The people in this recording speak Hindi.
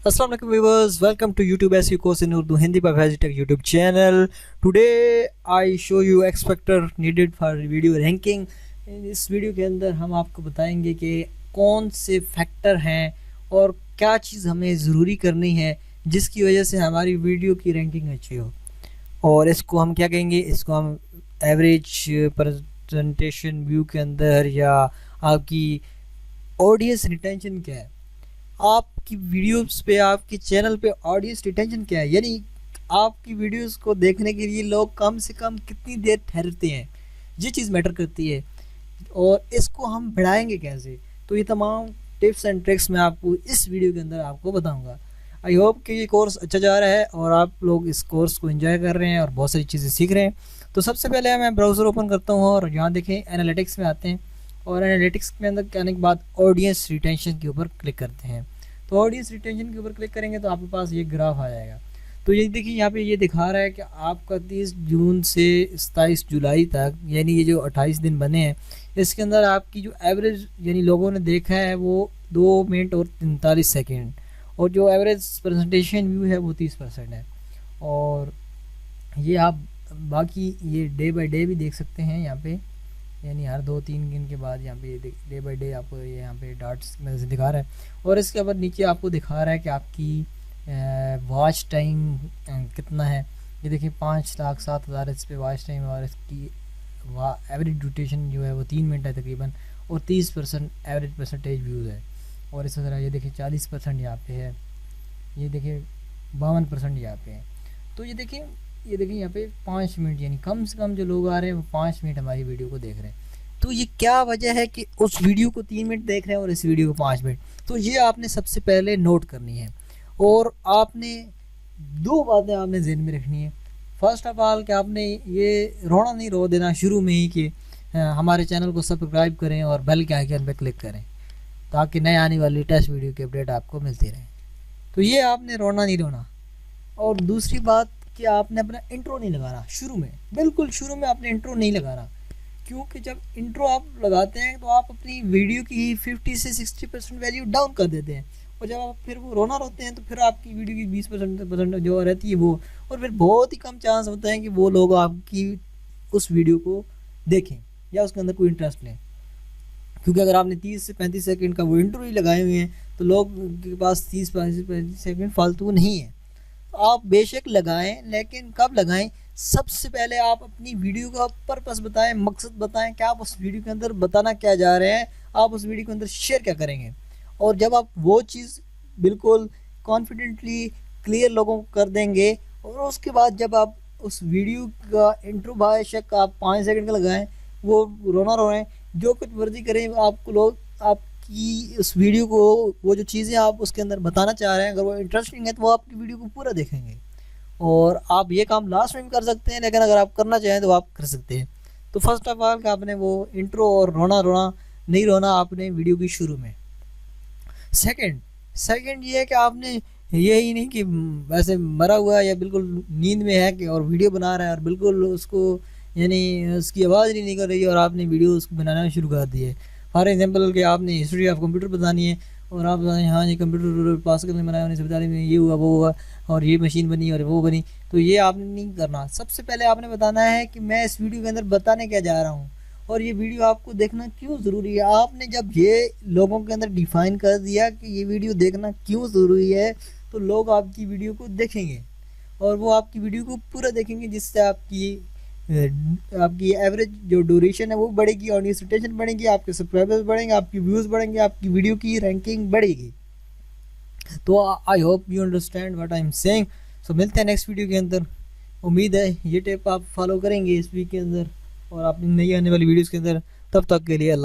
अस्सलाम वालेकुम viewers, welcome to YouTube SEO course in Urdu Hindi by Vegitech YouTube channel. Today I show you X factor needed for video ranking. इस वीडियो के अंदर हम आपको बताएंगे कि कौन से फैक्टर हैं और क्या चीज़ हमें ज़रूरी करनी है जिसकी वजह से हमारी वीडियो की रैंकिंग अच्छी हो। और इसको हम क्या कहेंगे, इसको हम एवरेज प्रेजेंटेशन व्यू के अंदर, या आपकी ऑडियंस रिटेंशन क्या है, आपकी वीडियोस पे, आपके चैनल पे ऑडियंस रिटेंशन क्या है, यानी आपकी वीडियोस को देखने के लिए लोग कम से कम कितनी देर ठहरते हैं, ये चीज़ मैटर करती है। और इसको हम बढ़ाएंगे कैसे, तो ये तमाम टिप्स एंड ट्रिक्स मैं आपको इस वीडियो के अंदर आपको बताऊंगा। आई होप कि ये कोर्स अच्छा जा रहा है और आप लोग इस कोर्स को एंजॉय कर रहे हैं और बहुत सारी चीज़ें सीख रहे हैं। तो सबसे पहले मैं ब्राउज़र ओपन करता हूँ और यहाँ देखें एनालिटिक्स में आते हैं, और एनालिटिक्स में अंदर आने के बाद ऑडियंस रिटेंशन के ऊपर क्लिक करते हैं। तो ऑडियंस रिटेंशन के ऊपर क्लिक करेंगे तो आपके पास ये ग्राफ आ जाएगा। तो ये देखिए, यहाँ पे ये दिखा रहा है कि आपका 30 जून से 27 जुलाई तक, यानी ये जो 28 दिन बने हैं, इसके अंदर आपकी जो एवरेज यानी लोगों ने देखा है वो 2 मिनट और 43 सेकेंड, और जो एवरेज प्रेजेंटेशन व्यू है वो 30% है। और ये आप बाकी ये डे बाय डे भी देख सकते हैं यहाँ पे, यानी हर 2-3 दिन के बाद यहाँ पे डे बाय डे आपको ये यहाँ पे डॉट्स में से दिखा रहा है। और इसके बाद नीचे आपको दिखा रहा है कि आपकी वॉच टाइम कितना है। ये देखिए 5,07,000 इस पर वॉच टाइम, और इसकी एवरेज ड्यूरेशन जो है वो 3 मिनट है तकरीबन, और 30% एवरेज परसेंटेज व्यूज़ है। और इस तरह ये देखिए 40% यहाँ पे है, ये देखिए 52% यहाँ पे है। तो ये देखिए यहाँ पे 5 मिनट, यानी कम से कम जो लोग आ रहे हैं वो 5 मिनट हमारी वीडियो को देख रहे हैं। तो ये क्या वजह है कि उस वीडियो को 3 मिनट देख रहे हैं और इस वीडियो को 5 मिनट, तो ये आपने सबसे पहले नोट करनी है। और आपने 2 बातें आपने जहन में रखनी है। फर्स्ट ऑफ ऑल कि आपने ये रोना नहीं रो देना शुरू में ही कि हमारे चैनल को सब्सक्राइब करें और बेल के आइकन पर क्लिक करें ताकि नए आने वाली लेटेस्ट वीडियो की अपडेट आपको मिलती रहे। तो ये आपने रोना नहीं रोना। और दूसरी बात कि आपने अपना इंट्रो नहीं लगाना शुरू में, बिल्कुल शुरू में आपने इंट्रो नहीं लगाना, क्योंकि जब इंट्रो आप लगाते हैं तो आप अपनी वीडियो की 50 से 60% वैल्यू डाउन कर देते हैं, और जब आप फिर वो रोना रोते हैं तो फिर आपकी वीडियो की 20% जो रहती है वो, और फिर बहुत ही कम चांस होता है कि वो लोग आपकी उस वीडियो को देखें या उसके अंदर कोई इंटरेस्ट लें। क्योंकि अगर आपने 30 से 35 सेकंड का वो इंट्रो ही लगाए हुए हैं तो लोग के पास 30-35 सेकंड फालतू नहीं है। आप बेशक लगाएं, लेकिन कब लगाएं, सबसे पहले आप अपनी वीडियो का पर्पस बताएं, मकसद बताएं कि आप उस वीडियो के अंदर बताना क्या जा रहे हैं, आप उस वीडियो के अंदर शेयर क्या करेंगे। और जब आप वो चीज़ बिल्कुल कॉन्फिडेंटली क्लियर लोगों को कर देंगे, और उसके बाद जब आप उस वीडियो का इंट्रो बेशक आप 5 सेकंड का लगाएं, वो रोना रो रहे हैं, जो कुछ मर्जी करें, आपको लोग आपकी उस वीडियो को, वो जो चीज़ें आप उसके अंदर बताना चाह रहे हैं, अगर वो इंटरेस्टिंग है तो वो आपकी वीडियो को पूरा देखेंगे। और आप ये काम लास्ट में भी कर सकते हैं, लेकिन अगर आप करना चाहें तो आप कर सकते हैं। तो फर्स्ट ऑफ ऑल आपने वो इंट्रो और रोना रोना नहीं रोना आपने वीडियो की शुरू में। सेकंड ये है कि आपने यही नहीं कि वैसे मरा हुआ है या बिल्कुल नींद में है कि और वीडियो बना रहा है और बिल्कुल उसको यानी उसकी आवाज़ नहीं निकल रही है और आपने वीडियो उसको बनाना शुरू कर दी है। फॉर एग्जांपल कि आपने हिस्ट्री ऑफ कंप्यूटर बतानी है और आप बताएं हाँ ये कंप्यूटर पास करने बनाया, उन्नीस सौ 45 में ये हुआ वो हुआ और ये मशीन बनी और वो बनी, तो ये आपने नहीं करना। सबसे पहले आपने बताना है कि मैं इस वीडियो के अंदर बताने क्या जा रहा हूँ और ये वीडियो आपको देखना क्यों ज़रूरी है। आपने जब ये लोगों के अंदर डिफ़ाइन कर दिया कि ये वीडियो देखना क्यों ज़रूरी है, तो लोग आपकी वीडियो को देखेंगे और वो आपकी वीडियो को पूरा देखेंगे, जिससे आपकी एवरेज जो ड्यूरेशन है वो बढ़ेगी, ऑडियंस रिटेंशन बढ़ेगी, आपके सब्सक्राइबर्स बढ़ेंगे, आपकी व्यूज़ बढ़ेंगे, आपकी वीडियो की रैंकिंग बढ़ेगी। तो I hope you understand what I am saying. So मिलते हैं नेक्स्ट वीडियो के अंदर। उम्मीद है ये टिप आप फॉलो करेंगे इस वीक के अंदर और अपनी नई आने वाली वीडियोज़ के अंदर। तब तक के लिए अल्लाह।